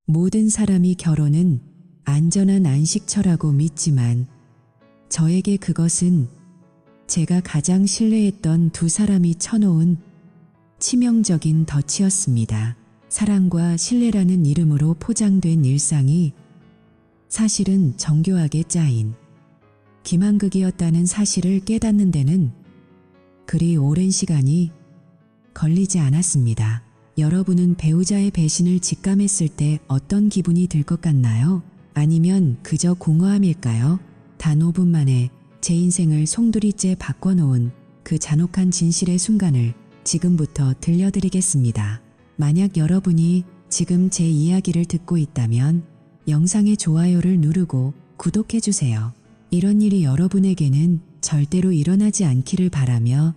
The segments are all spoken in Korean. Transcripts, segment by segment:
모든 사람이 결혼은 안전한 안식처라고 믿지만 저에게 그것은 제가 가장 신뢰했던 두 사람이 쳐놓은 치명적인 덫이었습니다. 사랑과 신뢰라는 이름으로 포장된 일상이 사실은 정교하게 짜인 기만극이었다는 사실을 깨닫는 데는 그리 오랜 시간이 걸리지 않았습니다. 여러분은 배우자의 배신을 직감했을 때 어떤 기분이 들 것 같나요? 아니면 그저 공허함일까요? 단 5분 만에 제 인생을 송두리째 바꿔놓은 그 잔혹한 진실의 순간을 지금부터 들려드리겠습니다. 만약 여러분이 지금 제 이야기를 듣고 있다면 영상의 좋아요를 누르고 구독해주세요. 이런 일이 여러분에게는 절대로 일어나지 않기를 바라며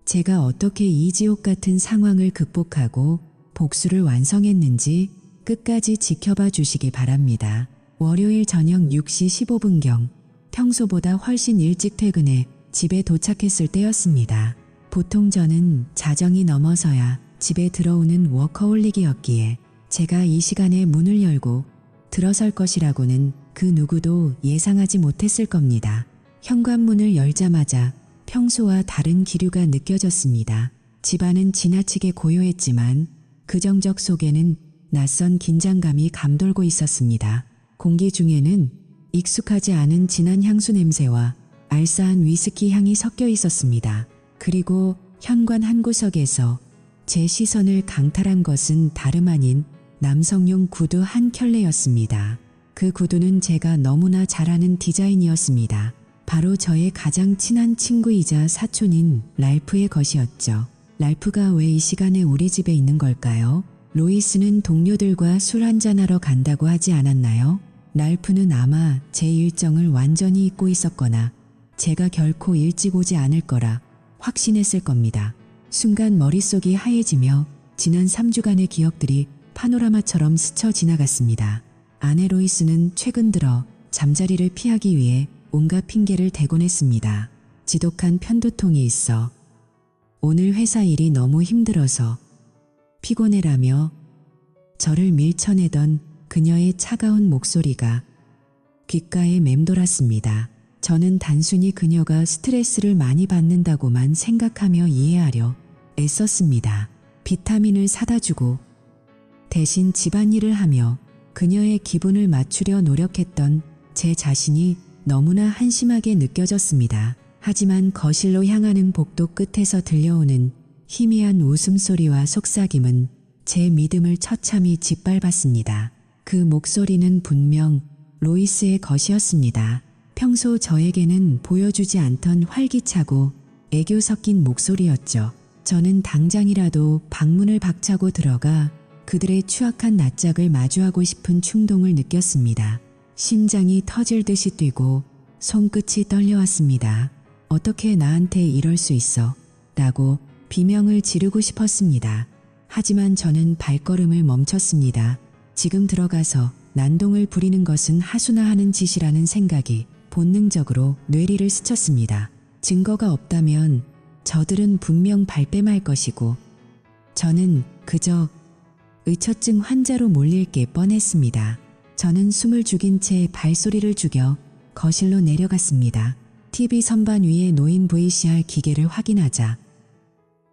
제가 어떻게 이 지옥 같은 상황을 극복하고 복수를 완성했는지 끝까지 지켜봐 주시기 바랍니다. 월요일 저녁 6시 15분경 평소보다 훨씬 일찍 퇴근해 집에 도착했을 때였습니다. 보통 저는 자정이 넘어서야 집에 들어오는 워커홀릭이었기에 제가 이 시간에 문을 열고 들어설 것이라고는 그 누구도 예상하지 못했을 겁니다. 현관문을 열자마자 평소와 다른 기류가 느껴졌습니다. 집안은 지나치게 고요했지만 그 정적 속에는 낯선 긴장감이 감돌고 있었습니다. 공기 중에는 익숙하지 않은 진한 향수 냄새와 알싸한 위스키 향이 섞여 있었습니다. 그리고 현관 한 구석에서 제 시선을 강탈한 것은 다름 아닌 남성용 구두 한 켤레였습니다. 그 구두는 제가 너무나 잘 아는 디자인이었습니다. 바로 저의 가장 친한 친구이자 사촌인 랄프의 것이었죠. 랄프가 왜 이 시간에 우리 집에 있는 걸까요? 로이스는 동료들과 술 한잔하러 간다고 하지 않았나요? 랄프는 아마 제 일정을 완전히 잊고 있었거나 제가 결코 일찍 오지 않을 거라 확신했을 겁니다. 순간 머릿속이 하얘지며 지난 3주간의 기억들이 파노라마처럼 스쳐 지나갔습니다. 아내 로이스는 최근 들어 잠자리를 피하기 위해 온갖 핑계를 대곤 했습니다. 지독한 편두통이 있어, 오늘 회사 일이 너무 힘들어서, 피곤해라며 저를 밀쳐내던 그녀의 차가운 목소리가 귓가에 맴돌았습니다. 저는 단순히 그녀가 스트레스를 많이 받는다고만 생각하며 이해하려 애썼습니다. 비타민을 사다 주고 대신 집안일을 하며 그녀의 기분을 맞추려 노력했던 제 자신이 너무나 한심하게 느껴졌습니다. 하지만 거실로 향하는 복도 끝에서 들려오는 희미한 웃음소리와 속삭임은 제 믿음을 처참히 짓밟았습니다. 그 목소리는 분명 로이스의 것이었습니다. 평소 저에게는 보여주지 않던 활기차고 애교 섞인 목소리였죠. 저는 당장이라도 방문을 박차고 들어가 그들의 추악한 낯짝을 마주하고 싶은 충동을 느꼈습니다. 심장이 터질 듯이 뛰고 손끝이 떨려왔습니다. 어떻게 나한테 이럴 수 있어? 라고 비명을 지르고 싶었습니다. 하지만 저는 발걸음을 멈췄습니다. 지금 들어가서 난동을 부리는 것은 하수나 하는 짓이라는 생각이 본능적으로 뇌리를 스쳤습니다. 증거가 없다면 저들은 분명 발뺌할 것이고 저는 그저 의처증 환자로 몰릴 게 뻔했습니다. 저는 숨을 죽인 채 발소리를 죽여 거실로 내려갔습니다. TV 선반 위에 놓인 VCR 기계를 확인하자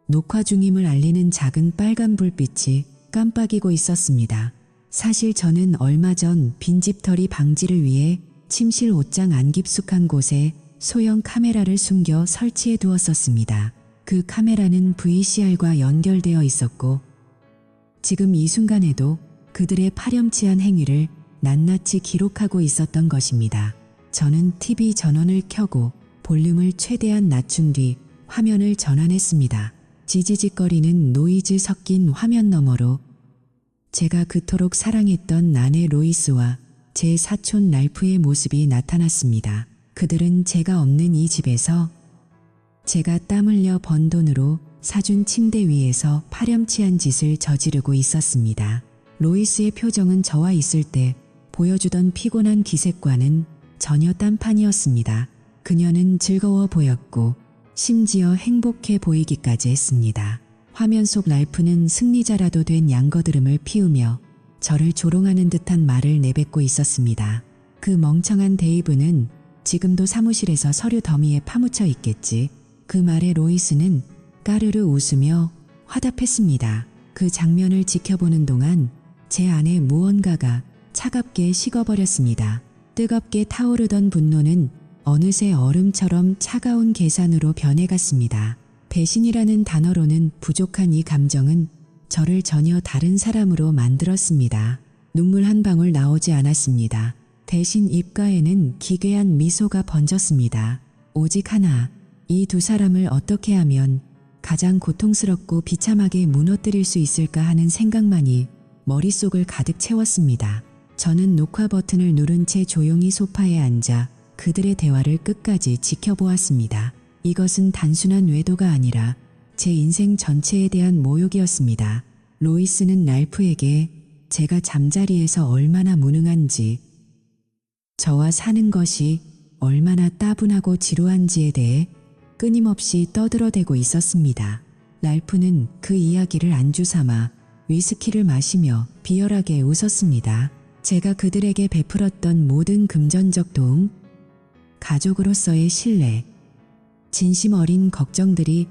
녹화 중임을 알리는 작은 빨간 불빛이 깜빡이고 있었습니다. 사실 저는 얼마 전 빈집털이 방지를 위해 침실 옷장 안 깊숙한 곳에 소형 카메라를 숨겨 설치해 두었었습니다. 그 카메라는 VCR과 연결되어 있었고 지금 이 순간에도 그들의 파렴치한 행위를 낱낱이 기록하고 있었던 것입니다. 저는 TV 전원을 켜고 볼륨을 최대한 낮춘 뒤 화면을 전환했습니다. 지지직거리는 노이즈 섞인 화면 너머로 제가 그토록 사랑했던 아내 로이스와 제 사촌 랄프의 모습이 나타났습니다. 그들은 제가 없는 이 집에서 제가 땀 흘려 번 돈으로 사준 침대 위에서 파렴치한 짓을 저지르고 있었습니다. 로이스의 표정은 저와 있을 때 보여주던 피곤한 기색과는 전혀 딴판이었습니다. 그녀는 즐거워 보였고 심지어 행복해 보이기까지 했습니다. 화면 속 랄프는 승리자라도 된 양거드름을 피우며 저를 조롱하는 듯한 말을 내뱉고 있었습니다. 그 멍청한 데이브는 지금도 사무실에서 서류 더미에 파묻혀 있겠지. 그 말에 로이스는 까르르 웃으며 화답했습니다. 그 장면을 지켜보는 동안 제 안에 무언가가 차갑게 식어버렸습니다. 뜨겁게 타오르던 분노는 어느새 얼음처럼 차가운 계산으로 변해갔습니다. 배신이라는 단어로는 부족한 이 감정은 저를 전혀 다른 사람으로 만들었습니다. 눈물 한 방울 나오지 않았습니다. 대신 입가에는 기괴한 미소가 번졌습니다. 오직 하나, 이 두 사람을 어떻게 하면 가장 고통스럽고 비참하게 무너뜨릴 수 있을까 하는 생각만이 머릿속을 가득 채웠습니다. 저는 녹화 버튼을 누른 채 조용히 소파에 앉아 그들의 대화를 끝까지 지켜보았습니다. 이것은 단순한 외도가 아니라 제 인생 전체에 대한 모욕이었습니다. 로이스는 랄프에게 제가 잠자리에서 얼마나 무능한지, 저와 사는 것이 얼마나 따분하고 지루한지에 대해 끊임없이 떠들어대고 있었습니다. 랄프는 그 이야기를 안주 삼아 위스키를 마시며 비열하게 웃었습니다. 제가 그들에게 베풀었던 모든 금전적 도움, 가족으로서의 신뢰, 진심 어린 걱정들이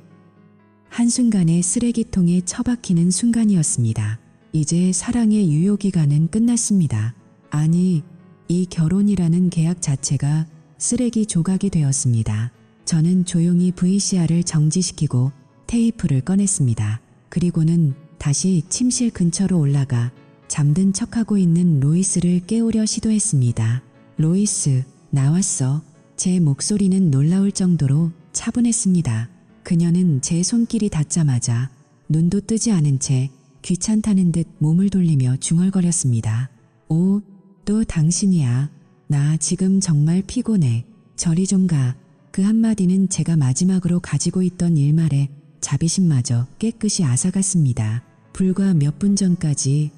한순간에 쓰레기통에 처박히는 순간이었습니다. 이제 사랑의 유효기간은 끝났습니다. 아니, 이 결혼이라는 계약 자체가 쓰레기 조각이 되었습니다. 저는 조용히 VCR을 정지시키고 테이프를 꺼냈습니다. 그리고는 다시 침실 근처로 올라가 잠든 척하고 있는 로이스를 깨우려 시도했습니다. 로이스, 나왔어. 제 목소리는 놀라울 정도로 차분했습니다. 그녀는 제 손길이 닿자마자 눈도 뜨지 않은 채 귀찮다는 듯 몸을 돌리며 중얼거렸습니다. 오, 또 당신이야. 나 지금 정말 피곤해. 저리 좀 가. 그 한마디는 제가 마지막으로 가지고 있던 일말의 자비심마저 깨끗이 앗아갔습니다. 불과 몇 분 전까지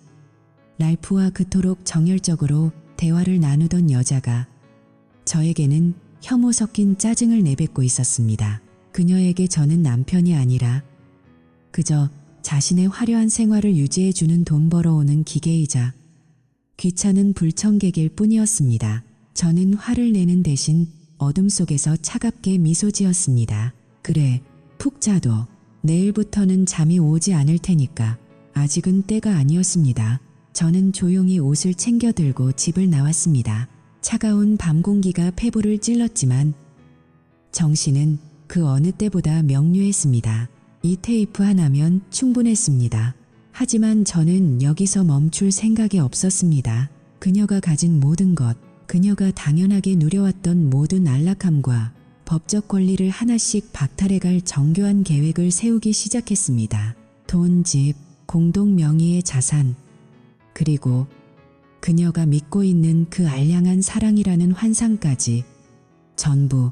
랄프와 그토록 정열적으로 대화를 나누던 여자가 저에게는 혐오 섞인 짜증을 내뱉고 있었습니다. 그녀에게 저는 남편이 아니라 그저 자신의 화려한 생활을 유지해주는 돈 벌어오는 기계이자 귀찮은 불청객일 뿐이었습니다. 저는 화를 내는 대신 어둠 속에서 차갑게 미소 지었습니다. 그래, 푹 자둬. 내일부터는 잠이 오지 않을 테니까. 아직은 때가 아니었습니다. 저는 조용히 옷을 챙겨 들고 집을 나왔습니다. 차가운 밤 공기가 폐부를 찔렀지만 정신은 그 어느 때보다 명료했습니다. 이 테이프 하나면 충분했습니다. 하지만 저는 여기서 멈출 생각이 없었습니다. 그녀가 가진 모든 것, 그녀가 당연하게 누려왔던 모든 안락함과 법적 권리를 하나씩 박탈해갈 정교한 계획을 세우기 시작했습니다. 돈, 집, 공동 명의의 자산, 그리고 그녀가 믿고 있는 그 알량한 사랑이라는 환상까지 전부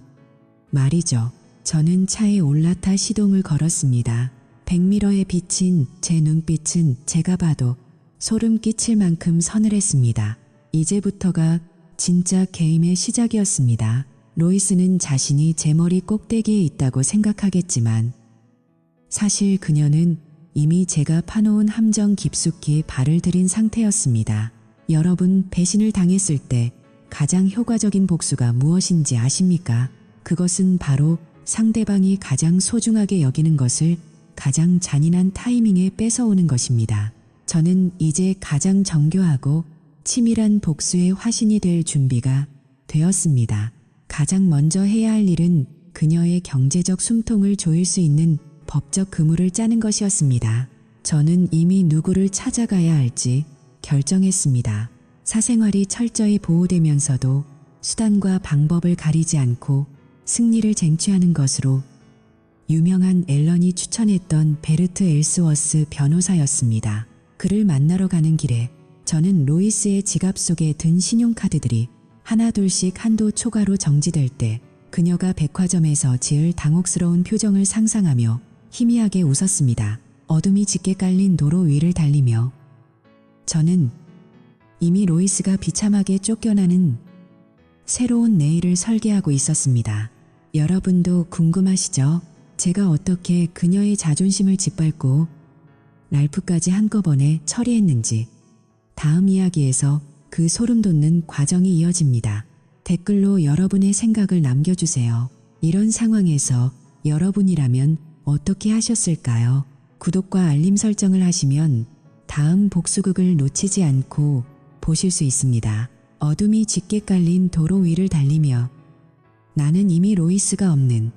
말이죠. 저는 차에 올라타 시동을 걸었습니다. 백미러에 비친 제 눈빛은 제가 봐도 소름 끼칠 만큼 서늘했습니다. 이제부터가 진짜 게임의 시작이었습니다. 로이스는 자신이 제 머리 꼭대기에 있다고 생각하겠지만 사실 그녀는 이미 제가 파놓은 함정 깊숙이 발을 들인 상태였습니다. 여러분, 배신을 당했을 때 가장 효과적인 복수가 무엇인지 아십니까? 그것은 바로 상대방이 가장 소중하게 여기는 것을 가장 잔인한 타이밍에 뺏어오는 것입니다. 저는 이제 가장 정교하고 치밀한 복수의 화신이 될 준비가 되었습니다. 가장 먼저 해야 할 일은 그녀의 경제적 숨통을 조일 수 있는 법적 그물을 짜는 것이었습니다. 저는 이미 누구를 찾아가야 할지 결정했습니다. 사생활이 철저히 보호되면서도 수단과 방법을 가리지 않고 승리를 쟁취하는 것으로 유명한 앨런이 추천했던 베르트 엘스워스 변호사였습니다. 그를 만나러 가는 길에 저는 로이스의 지갑 속에 든 신용카드들이 하나둘씩 한도 초과로 정지될 때 그녀가 백화점에서 지을 당혹스러운 표정을 상상하며 희미하게 웃었습니다. 어둠이 짙게 깔린 도로 위를 달리며 저는 이미 로이스가 비참하게 쫓겨나는 새로운 내일을 설계하고 있었습니다. 여러분도 궁금하시죠? 제가 어떻게 그녀의 자존심을 짓밟고 랄프까지 한꺼번에 처리했는지. 다음 이야기에서 그 소름 돋는 과정이 이어집니다. 댓글로 여러분의 생각을 남겨주세요. 이런 상황에서 여러분이라면 어떻게 하셨을까요? 구독과 알림 설정을 하시면 다음 복수극을 놓치지 않고 보실 수 있습니다. 어둠이 짙게 깔린 도로 위를 달리며 나는 이미 로이스가 없는,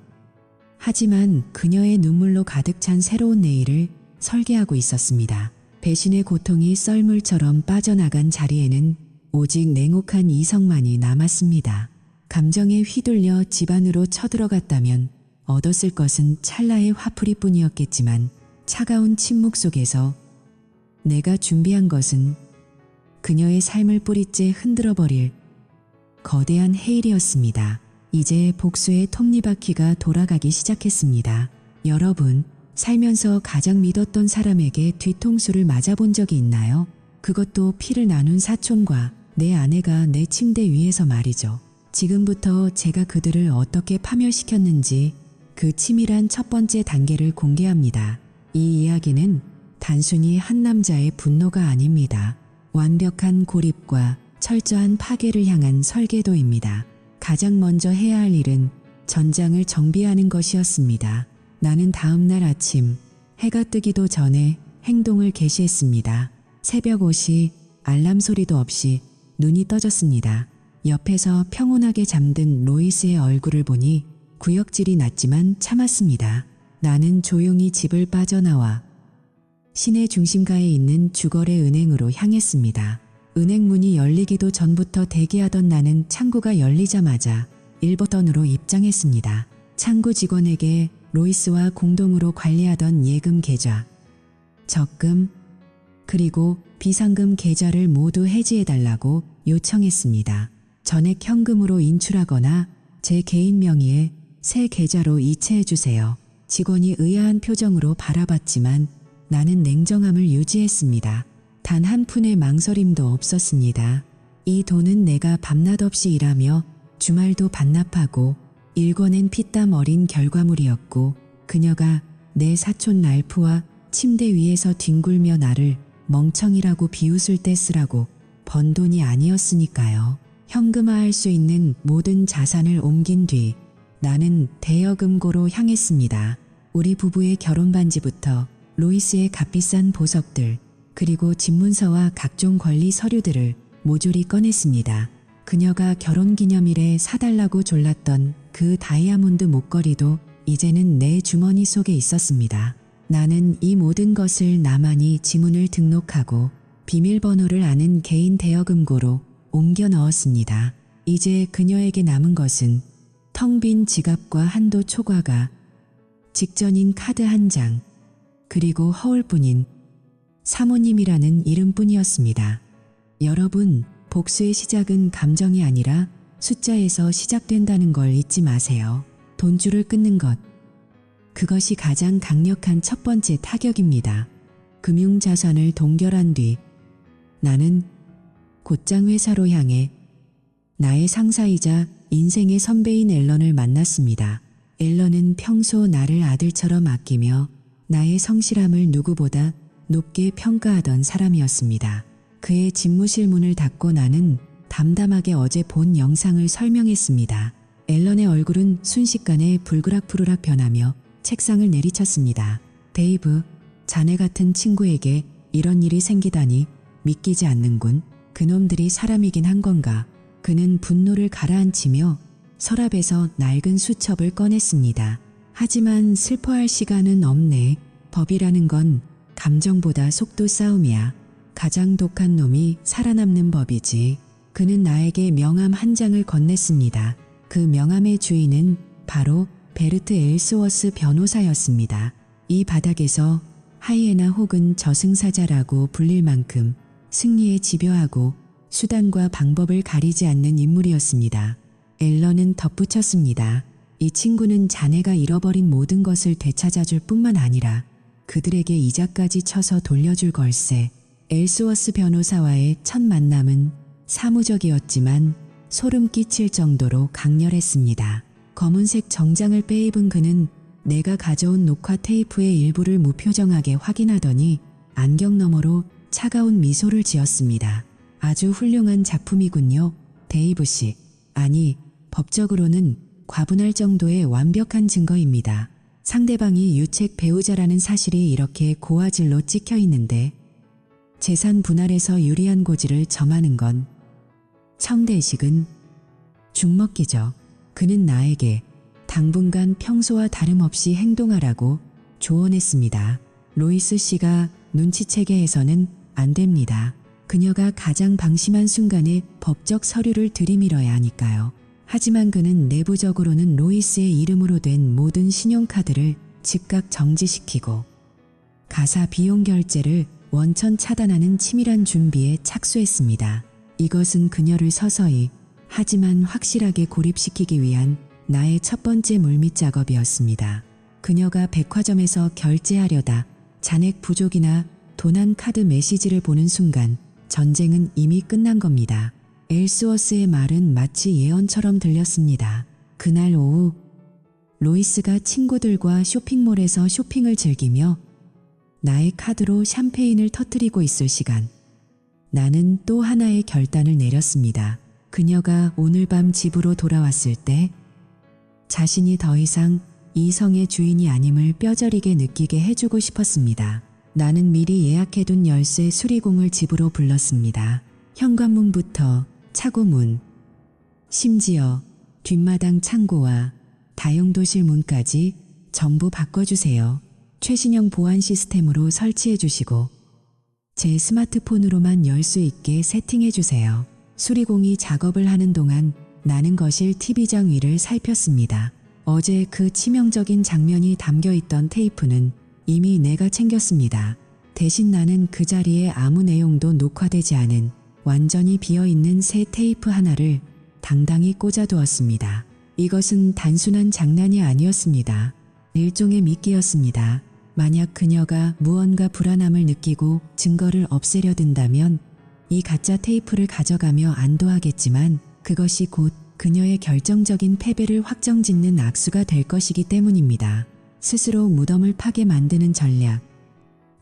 하지만 그녀의 눈물로 가득 찬 새로운 내일을 설계하고 있었습니다. 배신의 고통이 썰물처럼 빠져나간 자리에는 오직 냉혹한 이성만이 남았습니다. 감정에 휘둘려 집 안으로 쳐들어갔다면 얻었을 것은 찰나의 화풀이뿐이었겠지만 차가운 침묵 속에서 내가 준비한 것은 그녀의 삶을 뿌리째 흔들어버릴 거대한 해일이었습니다. 이제 복수의 톱니바퀴가 돌아가기 시작했습니다. 여러분, 살면서 가장 믿었던 사람에게 뒤통수를 맞아본 적이 있나요? 그것도 피를 나눈 사촌과 내 아내가 내 침대 위에서 말이죠. 지금부터 제가 그들을 어떻게 파멸시켰는지 그 치밀한 첫 번째 단계를 공개합니다. 이 이야기는 단순히 한 남자의 분노가 아닙니다. 완벽한 고립과 철저한 파괴를 향한 설계도입니다. 가장 먼저 해야 할 일은 전장을 정비하는 것이었습니다. 나는 다음 날 아침 해가 뜨기도 전에 행동을 개시했습니다. 새벽 5시 알람 소리도 없이 눈이 떠졌습니다. 옆에서 평온하게 잠든 로이스의 얼굴을 보니 구역질이 났지만 참았습니다. 나는 조용히 집을 빠져나와 시내 중심가에 있는 주거래 은행으로 향했습니다. 은행 문이 열리기도 전부터 대기하던 나는 창구가 열리자마자 일버턴으로 입장했습니다. 창구 직원에게 로이스와 공동으로 관리하던 예금 계좌, 적금, 그리고 비상금 계좌를 모두 해지해달라고 요청했습니다. 전액 현금으로 인출하거나 제 개인 명의의 새 계좌로 이체해주세요. 직원이 의아한 표정으로 바라봤지만 나는 냉정함을 유지했습니다. 단 한 푼의 망설임도 없었습니다. 이 돈은 내가 밤낮 없이 일하며 주말도 반납하고 일궈낸 피땀 어린 결과물이었고 그녀가 내 사촌 랄프와 침대 위에서 뒹굴며 나를 멍청이라고 비웃을 때 쓰라고 번 돈이 아니었으니까요. 현금화할 수 있는 모든 자산을 옮긴 뒤 나는 대여금고로 향했습니다. 우리 부부의 결혼 반지부터 로이스의 값비싼 보석들, 그리고 집문서와 각종 권리 서류들을 모조리 꺼냈습니다. 그녀가 결혼기념일에 사달라고 졸랐던 그 다이아몬드 목걸이도 이제는 내 주머니 속에 있었습니다. 나는 이 모든 것을 나만이 지문을 등록하고 비밀번호를 아는 개인 대여금고로 옮겨 넣었습니다. 이제 그녀에게 남은 것은 텅 빈 지갑과 한도 초과가 직전인 카드 한 장, 그리고 허울뿐인 사모님이라는 이름뿐이었습니다. 여러분, 복수의 시작은 감정이 아니라 숫자에서 시작된다는 걸 잊지 마세요. 돈줄을 끊는 것, 그것이 가장 강력한 첫 번째 타격입니다. 금융자산을 동결한 뒤 나는 곧장 회사로 향해 나의 상사이자 인생의 선배인 앨런을 만났습니다. 앨런은 평소 나를 아들처럼 아끼며 나의 성실함을 누구보다 높게 평가하던 사람이었습니다. 그의 집무실 문을 닫고 나는 담담하게 어제 본 영상을 설명했습니다. 앨런의 얼굴은 순식간에 불그락푸르락 변하며 책상을 내리쳤습니다. 데이브, 자네 같은 친구에게 이런 일이 생기다니 믿기지 않는군. 그놈들이 사람이긴 한 건가. 그는 분노를 가라앉히며 서랍에서 낡은 수첩을 꺼냈습니다. 하지만 슬퍼할 시간은 없네. 법이라는 건 감정보다 속도 싸움이야. 가장 독한 놈이 살아남는 법이지. 그는 나에게 명함 한 장을 건넸습니다. 그 명함의 주인은 바로 베르트 엘스워스 변호사였습니다. 이 바닥에서 하이에나 혹은 저승사자라고 불릴 만큼 승리에 집요하고 수단과 방법을 가리지 않는 인물이었습니다. 앨런은 덧붙였습니다. 이 친구는 자네가 잃어버린 모든 것을 되찾아줄 뿐만 아니라 그들에게 이자까지 쳐서 돌려줄 걸세. 엘스워스 변호사와의 첫 만남은 사무적이었지만 소름 끼칠 정도로 강렬했습니다. 검은색 정장을 빼입은 그는 내가 가져온 녹화 테이프의 일부를 무표정하게 확인하더니 안경 너머로 차가운 미소를 지었습니다. 아주 훌륭한 작품이군요, 데이브 씨. 아니, 법적으로는 과분할 정도의 완벽한 증거입니다. 상대방이 유책 배우자라는 사실이 이렇게 고화질로 찍혀 있는데 재산 분할에서 유리한 고지를 점하는 건 청대식은 죽먹기죠. 그는 나에게 당분간 평소와 다름없이 행동하라고 조언했습니다. 로이스 씨가 눈치채게 해서는 안 됩니다. 그녀가 가장 방심한 순간에 법적 서류를 들이밀어야 하니까요. 하지만 그는 내부적으로는 로이스의 이름으로 된 모든 신용카드를 즉각 정지시키고 가사 비용 결제를 원천 차단하는 치밀한 준비에 착수했습니다. 이것은 그녀를 서서히 하지만 확실하게 고립시키기 위한 나의 첫 번째 물밑 작업이었습니다. 그녀가 백화점에서 결제하려다 잔액 부족이나 도난 카드 메시지를 보는 순간 전쟁은 이미 끝난 겁니다. 엘스워스의 말은 마치 예언처럼 들렸습니다. 그날 오후 로이스가 친구들과 쇼핑몰에서 쇼핑을 즐기며 나의 카드로 샴페인을 터뜨리고 있을 시간, 나는 또 하나의 결단을 내렸습니다. 그녀가 오늘 밤 집으로 돌아왔을 때 자신이 더 이상 이 성의 주인이 아님을 뼈저리게 느끼게 해주고 싶었습니다. 나는 미리 예약해둔 열쇠 수리공을 집으로 불렀습니다. 현관문부터 차고문, 심지어 뒷마당 창고와 다용도실 문까지 전부 바꿔주세요. 최신형 보안 시스템으로 설치해 주시고 제 스마트폰으로만 열 수 있게 세팅해 주세요. 수리공이 작업을 하는 동안 나는 거실 TV장 위를 살폈습니다. 어제 그 치명적인 장면이 담겨있던 테이프는 이미 내가 챙겼습니다. 대신 나는 그 자리에 아무 내용도 녹화되지 않은 완전히 비어있는 새 테이프 하나를 당당히 꽂아두었습니다. 이것은 단순한 장난이 아니었습니다. 일종의 미끼였습니다. 만약 그녀가 무언가 불안함을 느끼고 증거를 없애려 든다면 이 가짜 테이프를 가져가며 안도하겠지만 그것이 곧 그녀의 결정적인 패배를 확정짓는 악수가 될 것이기 때문입니다. 스스로 무덤을 파게 만드는 전략.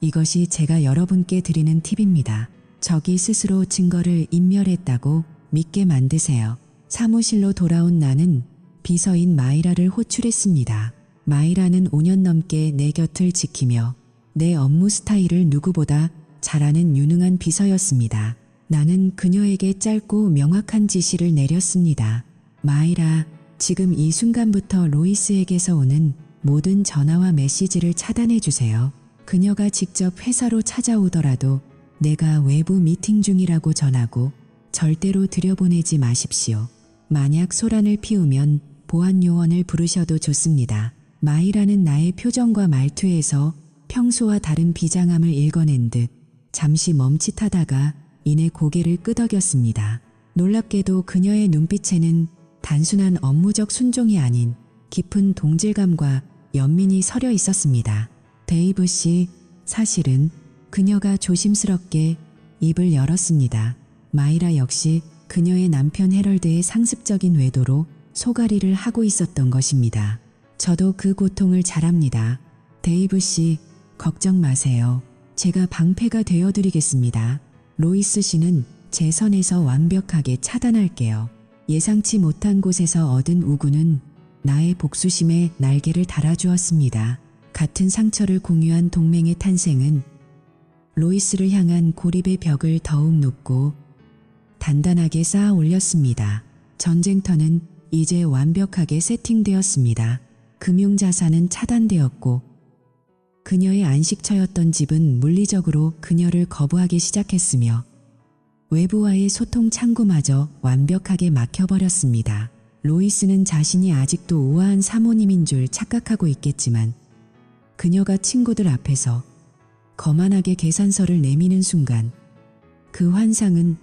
이것이 제가 여러분께 드리는 팁입니다. 적이 스스로 증거를 인멸했다고 믿게 만드세요. 사무실로 돌아온 나는 비서인 마이라를 호출했습니다. 마이라는 5년 넘게 내 곁을 지키며 내 업무 스타일을 누구보다 잘아는 유능한 비서였습니다. 나는 그녀에게 짧고 명확한 지시를 내렸습니다. 마이라, 지금 이 순간부터 로이스에게서 오는 모든 전화와 메시지를 차단해 주세요. 그녀가 직접 회사로 찾아오더라도 내가 외부 미팅 중이라고 전하고 절대로 들여보내지 마십시오. 만약 소란을 피우면 보안 요원을 부르셔도 좋습니다. 마이라는 나의 표정과 말투에서 평소와 다른 비장함을 읽어낸 듯 잠시 멈칫하다가 이내 고개를 끄덕였습니다. 놀랍게도 그녀의 눈빛에는 단순한 업무적 순종이 아닌 깊은 동질감과 연민이 서려 있었습니다. 데이브 씨, 사실은 그녀가 조심스럽게 입을 열었습니다. 마이라 역시 그녀의 남편 헤럴드의 상습적인 외도로 소가리를 하고 있었던 것입니다. 저도 그 고통을 잘 압니다. 데이브 씨, 걱정 마세요. 제가 방패가 되어드리겠습니다. 로이스 씨는 제 선에서 완벽하게 차단할게요. 예상치 못한 곳에서 얻은 우군은 나의 복수심에 날개를 달아주었습니다. 같은 상처를 공유한 동맹의 탄생은 로이스를 향한 고립의 벽을 더욱 높고 단단하게 쌓아 올렸습니다. 전쟁터는 이제 완벽하게 세팅되었습니다. 금융자산은 차단되었고 그녀의 안식처였던 집은 물리적으로 그녀를 거부하기 시작했으며 외부와의 소통 창구마저 완벽하게 막혀버렸습니다. 로이스는 자신이 아직도 우아한 사모님인 줄 착각하고 있겠지만 그녀가 친구들 앞에서 거만하게 계산서를 내미는 순간 그 환상은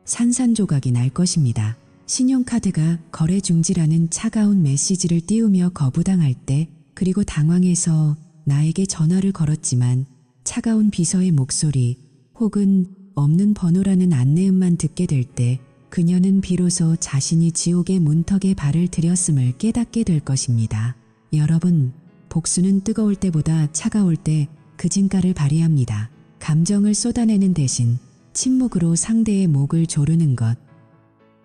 산산조각이 날 것입니다. 신용카드가 거래 중지라는 차가운 메시지를 띄우며 거부당할 때, 그리고 당황해서 나에게 전화를 걸었지만 차가운 비서의 목소리 혹은 없는 번호라는 안내음만 듣게 될 때 그녀는 비로소 자신이 지옥의 문턱에 발을 들였음을 깨닫게 될 것입니다. 여러분, 복수는 뜨거울 때보다 차가울 때 그 진가를 발휘합니다. 감정을 쏟아내는 대신 침묵으로 상대의 목을 조르는 것.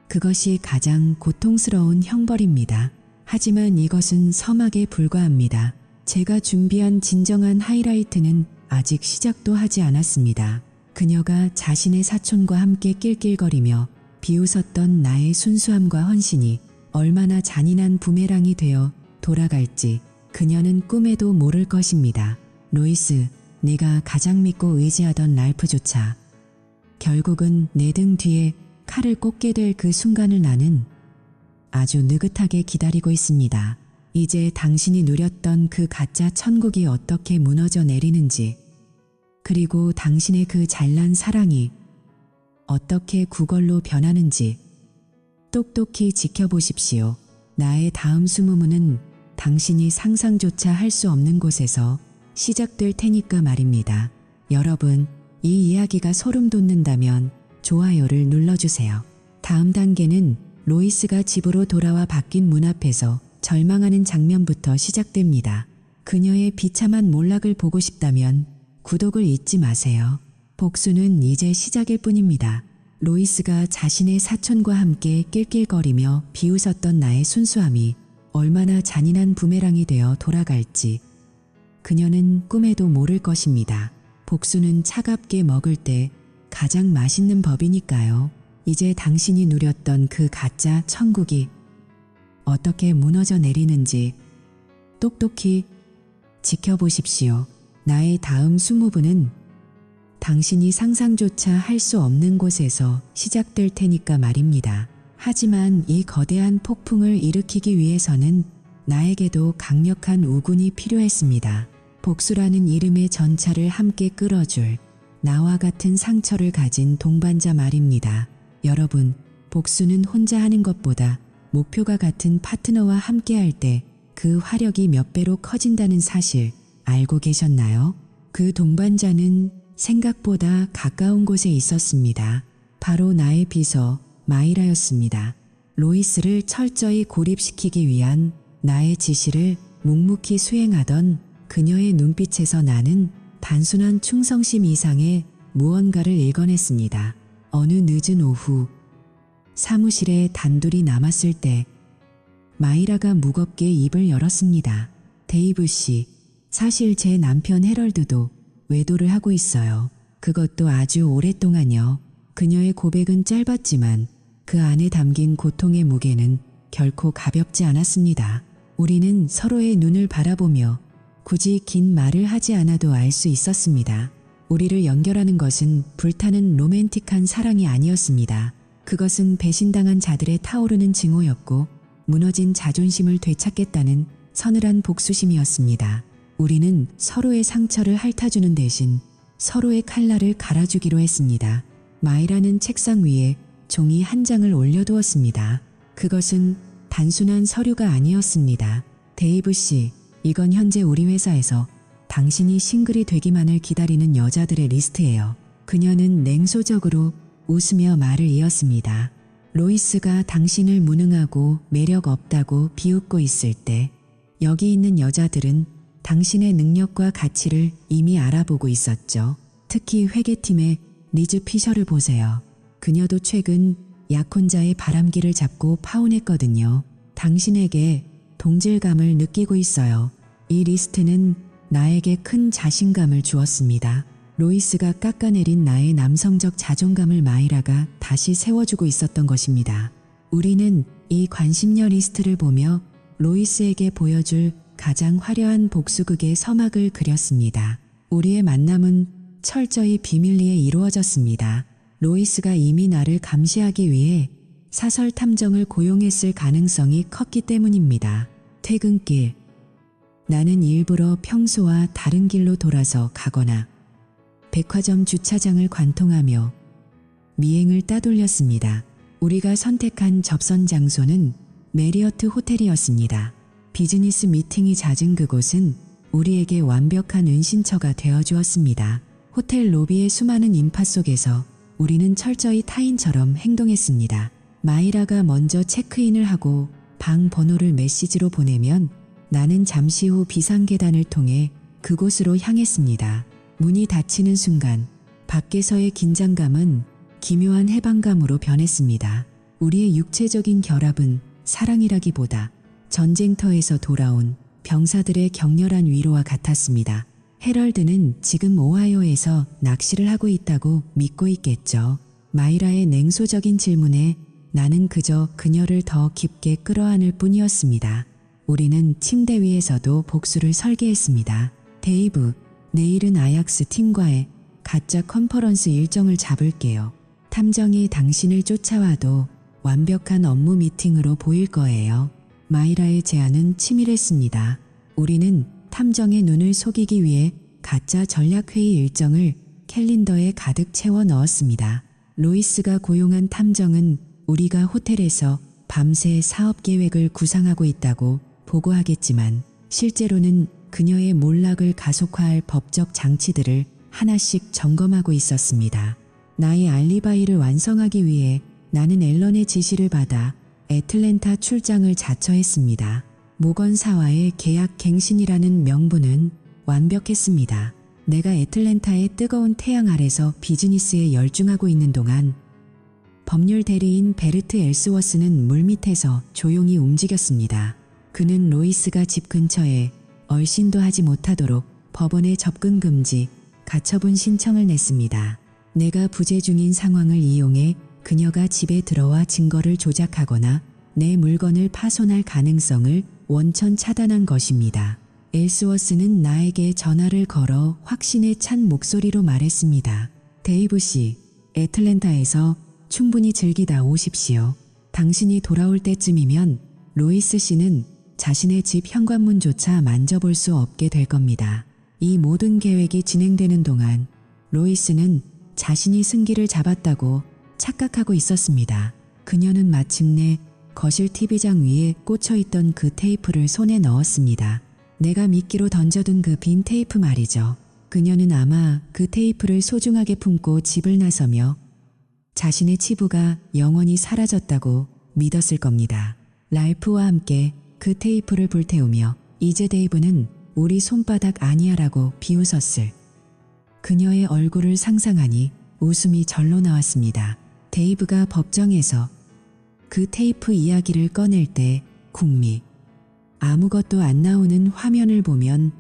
그것이 가장 고통스러운 형벌입니다. 하지만 이것은 서막에 불과합니다. 제가 준비한 진정한 하이라이트는 아직 시작도 하지 않았습니다. 그녀가 자신의 사촌과 함께 낄낄거리며 비웃었던 나의 순수함과 헌신이 얼마나 잔인한 부메랑이 되어 돌아갈지 그녀는 꿈에도 모를 것입니다. 로이스, 내가 가장 믿고 의지하던 랄프조차 결국은 내 등 뒤에 칼을 꽂게 될 그 순간을 나는 아주 느긋하게 기다리고 있습니다. 이제 당신이 누렸던 그 가짜 천국이 어떻게 무너져 내리는지, 그리고 당신의 그 잘난 사랑이 어떻게 구걸로 변하는지 똑똑히 지켜보십시오. 나의 다음 수무문은 당신이 상상조차 할 수 없는 곳에서 시작될 테니까 말입니다. 여러분, 이 이야기가 소름 돋는다면 좋아요를 눌러주세요. 다음 단계는 로이스가 집으로 돌아와 바뀐 문 앞에서 절망하는 장면부터 시작됩니다. 그녀의 비참한 몰락을 보고 싶다면 구독을 잊지 마세요. 복수는 이제 시작일 뿐입니다. 로이스가 자신의 사촌과 함께 낄낄거리며 비웃었던 나의 순수함이 얼마나 잔인한 부메랑이 되어 돌아갈지 그녀는 꿈에도 모를 것입니다. 복수는 차갑게 먹을 때 가장 맛있는 법이니까요. 이제 당신이 누렸던 그 가짜 천국이 어떻게 무너져 내리는지 똑똑히 지켜보십시오. 나의 다음 수무부는 당신이 상상조차 할 수 없는 곳에서 시작될 테니까 말입니다. 하지만 이 거대한 폭풍을 일으키기 위해서는 나에게도 강력한 우군이 필요했습니다. 복수라는 이름의 전차를 함께 끌어줄 나와 같은 상처를 가진 동반자 말입니다. 여러분, 복수는 혼자 하는 것보다 목표가 같은 파트너와 함께할 때 그 화력이 몇 배로 커진다는 사실 알고 계셨나요? 그 동반자는 생각보다 가까운 곳에 있었습니다. 바로 나의 비서 마이라였습니다. 로이스를 철저히 고립시키기 위한 나의 지시를 묵묵히 수행하던 그녀의 눈빛에서 나는 단순한 충성심 이상의 무언가를 읽어냈습니다. 어느 늦은 오후, 사무실에 단둘이 남았을 때 마이라가 무겁게 입을 열었습니다. 데이브 씨, 사실 제 남편 헤럴드도 외도를 하고 있어요. 그것도 아주 오랫동안요. 그녀의 고백은 짧았지만 그 안에 담긴 고통의 무게는 결코 가볍지 않았습니다. 우리는 서로의 눈을 바라보며 굳이 긴 말을 하지 않아도 알 수 있었습니다. 우리를 연결하는 것은 불타는 로맨틱한 사랑이 아니었습니다. 그것은 배신당한 자들의 타오르는 증오였고 무너진 자존심을 되찾겠다는 서늘한 복수심이었습니다. 우리는 서로의 상처를 핥아주는 대신 서로의 칼날을 갈아주기로 했습니다. 마이라는 책상 위에 종이 한 장을 올려두었습니다. 그것은 단순한 서류가 아니었습니다. 데이브 씨, 이건 현재 우리 회사에서 당신이 싱글이 되기만을 기다리는 여자들의 리스트예요. 그녀는 냉소적으로 웃으며 말을 이었습니다. 로이스가 당신을 무능하고 매력 없다고 비웃고 있을 때 여기 있는 여자들은 당신의 능력과 가치를 이미 알아보고 있었죠. 특히 회계팀의 리즈 피셔를 보세요. 그녀도 최근 약혼자의 바람기를 잡고 파혼했거든요. 당신에게 동질감을 느끼고 있어요. 이 리스트는 나에게 큰 자신감을 주었습니다. 로이스가 깎아내린 나의 남성적 자존감을 마이라가 다시 세워주고 있었던 것입니다. 우리는 이 관심녀 리스트를 보며 로이스에게 보여줄 가장 화려한 복수극의 서막을 그렸습니다. 우리의 만남은 철저히 비밀리에 이루어졌습니다. 로이스가 이미 나를 감시하기 위해 사설 탐정을 고용했을 가능성이 컸기 때문입니다. 퇴근길, 나는 일부러 평소와 다른 길로 돌아서 가거나 백화점 주차장을 관통하며 미행을 따돌렸습니다. 우리가 선택한 접선 장소는 메리어트 호텔이었습니다. 비즈니스 미팅이 잦은 그곳은 우리에게 완벽한 은신처가 되어주었습니다. 호텔 로비의 수많은 인파 속에서 우리는 철저히 타인처럼 행동했습니다. 마이라가 먼저 체크인을 하고 방 번호를 메시지로 보내면 나는 잠시 후 비상계단을 통해 그곳으로 향했습니다. 문이 닫히는 순간 밖에서의 긴장감은 기묘한 해방감으로 변했습니다. 우리의 육체적인 결합은 사랑이라기보다 전쟁터에서 돌아온 병사들의 격렬한 위로와 같았습니다. 헤럴드는 지금 오하이오에서 낚시를 하고 있다고 믿고 있겠죠. 마이라의 냉소적인 질문에 나는 그저 그녀를 더 깊게 끌어안을 뿐이었습니다. 우리는 침대 위에서도 복수를 설계했습니다. 데이브, 내일은 아약스 팀과의 가짜 컨퍼런스 일정을 잡을게요. 탐정이 당신을 쫓아와도 완벽한 업무 미팅으로 보일 거예요. 마이라의 제안은 치밀했습니다. 우리는 탐정의 눈을 속이기 위해 가짜 전략회의 일정을 캘린더에 가득 채워 넣었습니다. 로이스가 고용한 탐정은 우리가 호텔에서 밤새 사업 계획을 구상하고 있다고 보고하겠지만 실제로는 그녀의 몰락을 가속화할 법적 장치들을 하나씩 점검하고 있었습니다. 나의 알리바이를 완성하기 위해 나는 앨런의 지시를 받아 애틀랜타 출장을 자처했습니다. 모건사와의 계약 갱신이라는 명분은 완벽했습니다. 내가 애틀랜타의 뜨거운 태양 아래서 비즈니스에 열중하고 있는 동안 법률 대리인 베르트 엘스워스는 물밑에서 조용히 움직였습니다. 그는 로이스가 집 근처에 얼씬도 하지 못하도록 법원에 접근 금지, 가처분 신청을 냈습니다. 내가 부재 중인 상황을 이용해 그녀가 집에 들어와 증거를 조작하거나 내 물건을 파손할 가능성을 원천 차단한 것입니다. 엘스워스는 나에게 전화를 걸어 확신에 찬 목소리로 말했습니다. 데이브 씨, 애틀랜타에서 충분히 즐기다 오십시오. 당신이 돌아올 때쯤이면 로이스 씨는 자신의 집 현관문조차 만져볼 수 없게 될 겁니다. 이 모든 계획이 진행되는 동안 로이스는 자신이 승기를 잡았다고 착각하고 있었습니다. 그녀는 마침내 거실 TV장 위에 꽂혀있던 그 테이프를 손에 넣었습니다. 내가 미끼로 던져둔 그 빈 테이프 말이죠. 그녀는 아마 그 테이프를 소중하게 품고 집을 나서며 자신의 치부가 영원히 사라졌다고 믿었을 겁니다. 랄프와 함께 그 테이프를 불태우며 이제 데이브는 우리 손바닥 아니야 라고 비웃었을 그녀의 얼굴을 상상하니 웃음이 절로 나왔습니다. 데이브가 법정에서 그 테이프 이야기를 꺼낼 때 국미 아무것도 안 나오는 화면을 보면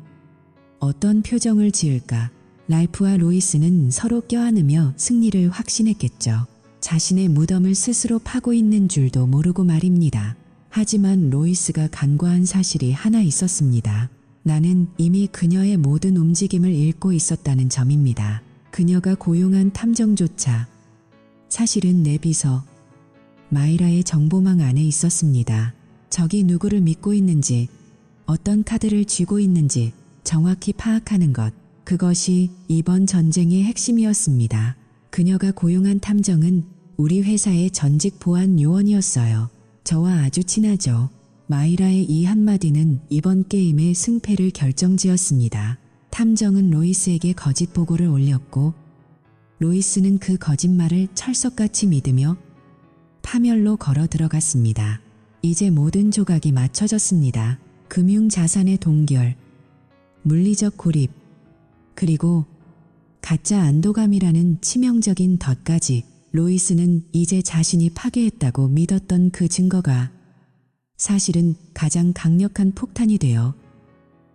어떤 표정을 지을까? 랄프와 로이스는 서로 껴안으며 승리를 확신했겠죠. 자신의 무덤을 스스로 파고 있는 줄도 모르고 말입니다. 하지만 로이스가 간과한 사실이 하나 있었습니다. 나는 이미 그녀의 모든 움직임을 읽고 있었다는 점입니다. 그녀가 고용한 탐정조차 사실은 내 비서 마이라의 정보망 안에 있었습니다. 적이 누구를 믿고 있는지, 어떤 카드를 쥐고 있는지 정확히 파악하는 것, 그것이 이번 전쟁의 핵심이었습니다. 그녀가 고용한 탐정은 우리 회사의 전직 보안 요원이었어요. 저와 아주 친하죠. 마이라의 이 한마디는 이번 게임의 승패를 결정지었습니다. 탐정은 로이스에게 거짓 보고를 올렸고 로이스는 그 거짓말을 철석같이 믿으며 파멸로 걸어 들어갔습니다. 이제 모든 조각이 맞춰졌습니다. 금융자산의 동결, 물리적 고립, 그리고 가짜 안도감이라는 치명적인 덫까지. 로이스는 이제 자신이 파괴했다고 믿었던 그 증거가 사실은 가장 강력한 폭탄이 되어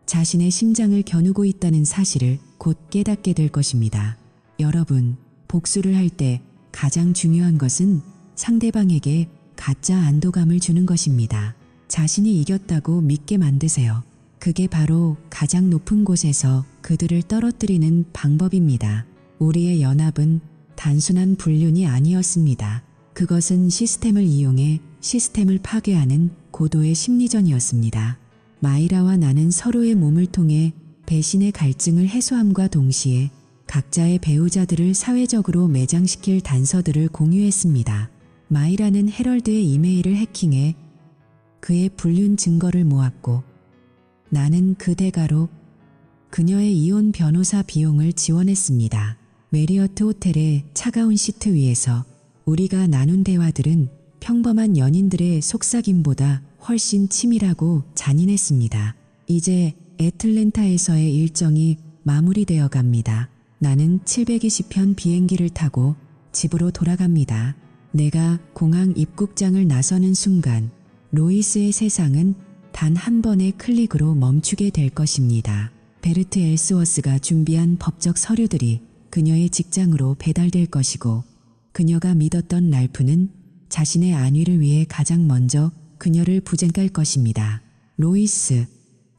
자신의 심장을 겨누고 있다는 사실을 곧 깨닫게 될 것입니다. 여러분, 복수를 할 때 가장 중요한 것은 상대방에게 가짜 안도감을 주는 것입니다. 자신이 이겼다고 믿게 만드세요. 그게 바로 가장 높은 곳에서 그들을 떨어뜨리는 방법입니다. 우리의 연합은 단순한 불륜이 아니었습니다. 그것은 시스템을 이용해 시스템을 파괴하는 고도의 심리전이었습니다. 마이라와 나는 서로의 몸을 통해 배신의 갈증을 해소함과 동시에 각자의 배우자들을 사회적으로 매장시킬 단서들을 공유했습니다. 마이라는 헤럴드의 이메일을 해킹해 그의 불륜 증거를 모았고 나는 그 대가로 그녀의 이혼 변호사 비용을 지원했습니다. 메리어트 호텔의 차가운 시트 위에서 우리가 나눈 대화들은 평범한 연인들의 속삭임보다 훨씬 치밀하고 잔인했습니다. 이제 애틀랜타에서의 일정이 마무리되어 갑니다. 나는 720편 비행기를 타고 집으로 돌아갑니다. 내가 공항 입국장을 나서는 순간 로이스의 세상은 단 한 번의 클릭으로 멈추게 될 것입니다. 베르트 엘스워스가 준비한 법적 서류들이 그녀의 직장으로 배달될 것이고, 그녀가 믿었던 랄프는 자신의 안위를 위해 가장 먼저 그녀를 부쟁갈 것입니다. 로이스,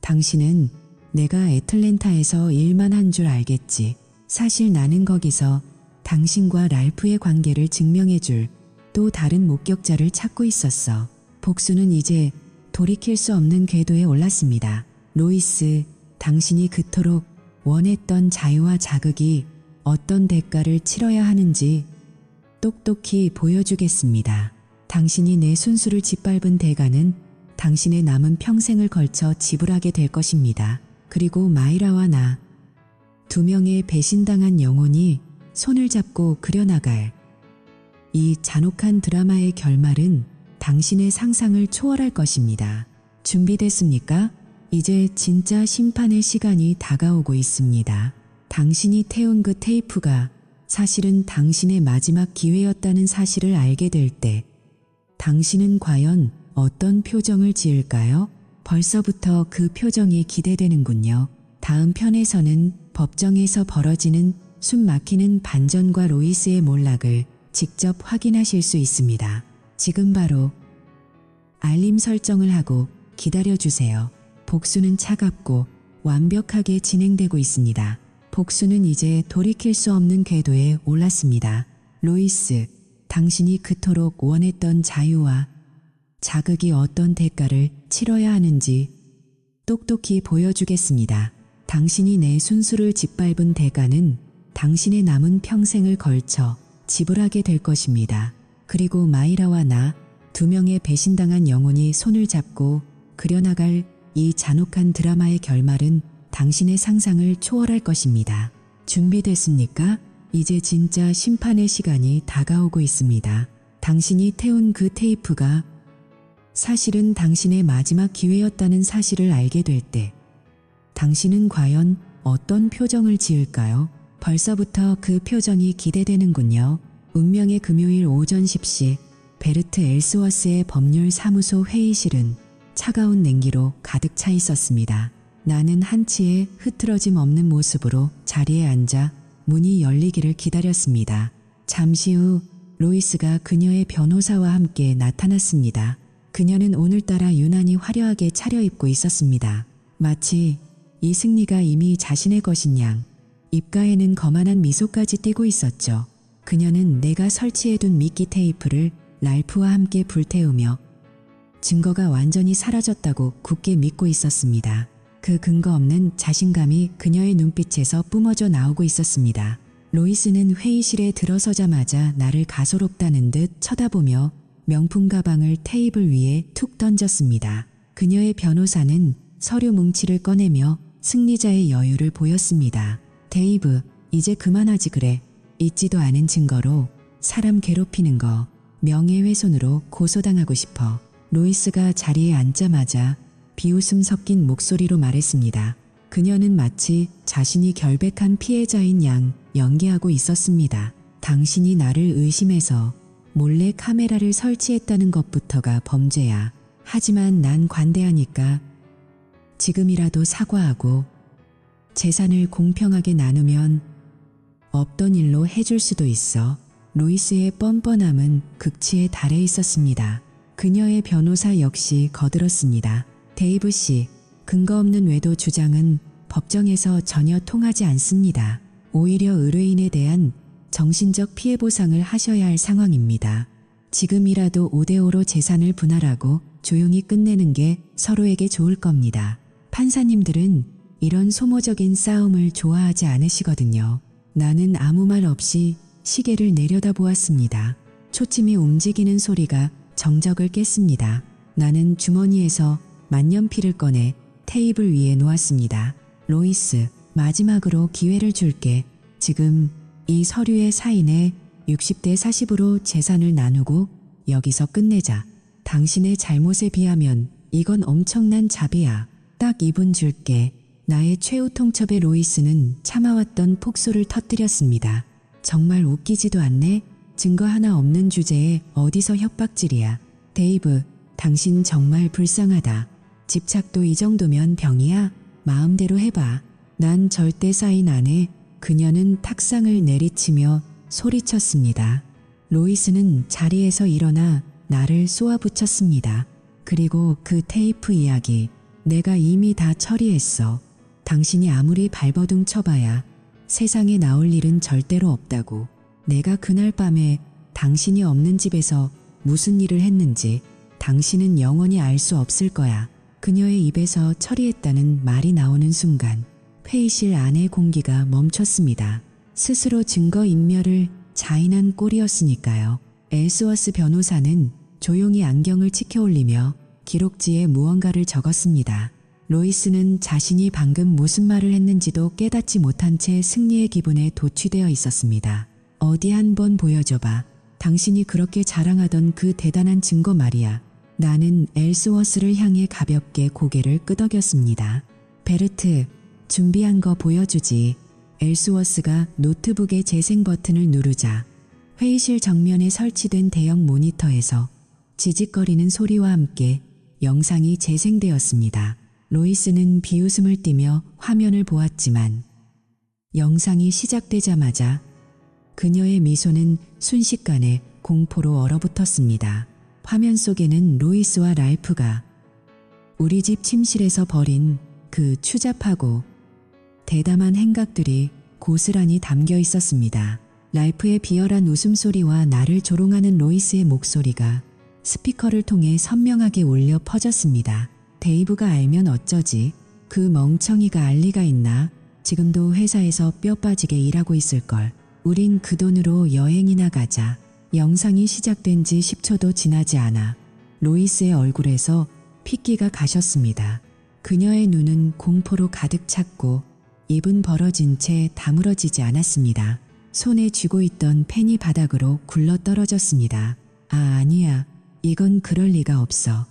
당신은 내가 애틀랜타에서 일만 한 줄 알겠지. 사실 나는 거기서 당신과 랄프의 관계를 증명해줄 또 다른 목격자를 찾고 있었어. 복수는 이제 돌이킬 수 없는 궤도에 올랐습니다. 로이스, 당신이 그토록 원했던 자유와 자극이 어떤 대가를 치러야 하는지 똑똑히 보여주겠습니다. 당신이 내 순수를 짓밟은 대가는 당신의 남은 평생을 걸쳐 지불하게 될 것입니다. 그리고 마이라와 나, 두 명의 배신당한 영혼이 손을 잡고 그려나갈 이 잔혹한 드라마의 결말은 당신의 상상을 초월할 것입니다. 준비됐습니까? 이제 진짜 심판의 시간이 다가오고 있습니다. 당신이 태운 그 테이프가 사실은 당신의 마지막 기회였다는 사실을 알게 될 때, 당신은 과연 어떤 표정을 지을까요? 벌써부터 그 표정이 기대되는군요. 다음 편에서는 법정에서 벌어지는 숨 막히는 반전과 로이스의 몰락을 직접 확인하실 수 있습니다. 지금 바로 알림 설정을 하고 기다려주세요. 복수는 차갑고 완벽하게 진행되고 있습니다. 복수는 이제 돌이킬 수 없는 궤도에 올랐습니다. 로이스, 당신이 그토록 원했던 자유와 자극이 어떤 대가를 치러야 하는지 똑똑히 보여주겠습니다. 당신이 내 순수를 짓밟은 대가는 당신의 남은 평생을 걸쳐 지불하게 될 것입니다. 그리고 마이라와 나, 두 명의 배신당한 영혼이 손을 잡고 그려나갈 이 잔혹한 드라마의 결말은 당신의 상상을 초월할 것입니다. 준비됐습니까? 이제 진짜 심판의 시간이 다가오고 있습니다. 당신이 태운 그 테이프가 사실은 당신의 마지막 기회였다는 사실을 알게 될 때, 당신은 과연 어떤 표정을 지을까요? 벌써부터 그 표정이 기대되는군요. 운명의 금요일 오전 10시, 베르트 엘스워스의 법률사무소 회의실은 차가운 냉기로 가득 차 있었습니다. 나는 한치의 흐트러짐 없는 모습으로 자리에 앉아 문이 열리기를 기다렸습니다. 잠시 후 로이스가 그녀의 변호사와 함께 나타났습니다. 그녀는 오늘따라 유난히 화려하게 차려입고 있었습니다. 마치 이 승리가 이미 자신의 것인 양 입가에는 거만한 미소까지 띠고 있었죠. 그녀는 내가 설치해둔 미끼 테이프를 랄프와 함께 불태우며 증거가 완전히 사라졌다고 굳게 믿고 있었습니다. 그 근거 없는 자신감이 그녀의 눈빛에서 뿜어져 나오고 있었습니다. 로이스는 회의실에 들어서자마자 나를 가소롭다는 듯 쳐다보며 명품 가방을 테이블 위에 툭 던졌습니다. 그녀의 변호사는 서류 뭉치를 꺼내며 승리자의 여유를 보였습니다. 데이브, 이제 그만하지 그래. 있지도 않은 증거로 사람 괴롭히는 거 명예훼손으로 고소당하고 싶어. 로이스가 자리에 앉자마자 비웃음 섞인 목소리로 말했습니다. 그녀는 마치 자신이 결백한 피해자인 양 연기하고 있었습니다. 당신이 나를 의심해서 몰래 카메라를 설치했다는 것부터가 범죄야. 하지만 난 관대하니까 지금이라도 사과하고 재산을 공평하게 나누면 없던 일로 해줄 수도 있어. 로이스의 뻔뻔함은 극치에 달해 있었습니다. 그녀의 변호사 역시 거들었습니다. 데이브 씨, 근거 없는 외도 주장은 법정에서 전혀 통하지 않습니다. 오히려 의뢰인에 대한 정신적 피해 보상을 하셔야 할 상황입니다. 지금이라도 5대5로 재산을 분할하고 조용히 끝내는 게 서로에게 좋을 겁니다. 판사님들은 이런 소모적인 싸움을 좋아하지 않으시거든요. 나는 아무 말 없이 시계를 내려다보았습니다. 초침이 움직이는 소리가 정적을 깼습니다. 나는 주머니에서 만년필을 꺼내 테이블 위에 놓았습니다. 로이스, 마지막으로 기회를 줄게. 지금 이 서류에 사인해 60대 40으로 재산을 나누고 여기서 끝내자. 당신의 잘못에 비하면 이건 엄청난 자비야. 딱 2분 줄게. 나의 최후 통첩에 로이스는 참아왔던 폭소를 터뜨렸습니다. 정말 웃기지도 않네? 증거 하나 없는 주제에 어디서 협박질이야. 데이브, 당신 정말 불쌍하다. 집착도 이 정도면 병이야? 마음대로 해봐. 난 절대 사인 안 해. 그녀는 탁상을 내리치며 소리쳤습니다. 로이스는 자리에서 일어나 나를 쏘아붙였습니다. 그리고 그 테이프 이야기, 내가 이미 다 처리했어. 당신이 아무리 발버둥 쳐봐야 세상에 나올 일은 절대로 없다고. 내가 그날 밤에 당신이 없는 집에서 무슨 일을 했는지 당신은 영원히 알 수 없을 거야. 그녀의 입에서 처리했다는 말이 나오는 순간 회의실 안의 공기가 멈췄습니다. 스스로 증거인멸을 자인한 꼴이었으니까요. 엘스워스 변호사는 조용히 안경을 치켜올리며 기록지에 무언가를 적었습니다. 로이스는 자신이 방금 무슨 말을 했는지도 깨닫지 못한 채 승리의 기분에 도취되어 있었습니다. 어디 한번 보여줘봐. 당신이 그렇게 자랑하던 그 대단한 증거 말이야. 나는 엘스워스를 향해 가볍게 고개를 끄덕였습니다. 베르트, 준비한 거 보여주지. 엘스워스가 노트북의 재생 버튼을 누르자 회의실 정면에 설치된 대형 모니터에서 지직거리는 소리와 함께 영상이 재생되었습니다. 로이스는 비웃음을 띠며 화면을 보았지만 영상이 시작되자마자 그녀의 미소는 순식간에 공포로 얼어붙었습니다. 화면 속에는 로이스와 랄프가 우리 집 침실에서 벌인 그 추잡하고 대담한 행각들이 고스란히 담겨 있었습니다. 랄프의 비열한 웃음소리와 나를 조롱하는 로이스의 목소리가 스피커를 통해 선명하게 울려 퍼졌습니다. 데이브가 알면 어쩌지? 그 멍청이가 알 리가 있나? 지금도 회사에서 뼈 빠지게 일하고 있을걸. 우린 그 돈으로 여행이나 가자. 영상이 시작된 지 10초도 지나지 않아 로이스의 얼굴에서 핏기가 가셨습니다. 그녀의 눈은 공포로 가득 찼고 입은 벌어진 채 다물어지지 않았습니다. 손에 쥐고 있던 펜이 바닥으로 굴러 떨어졌습니다. 아니야. 이건 그럴 리가 없어.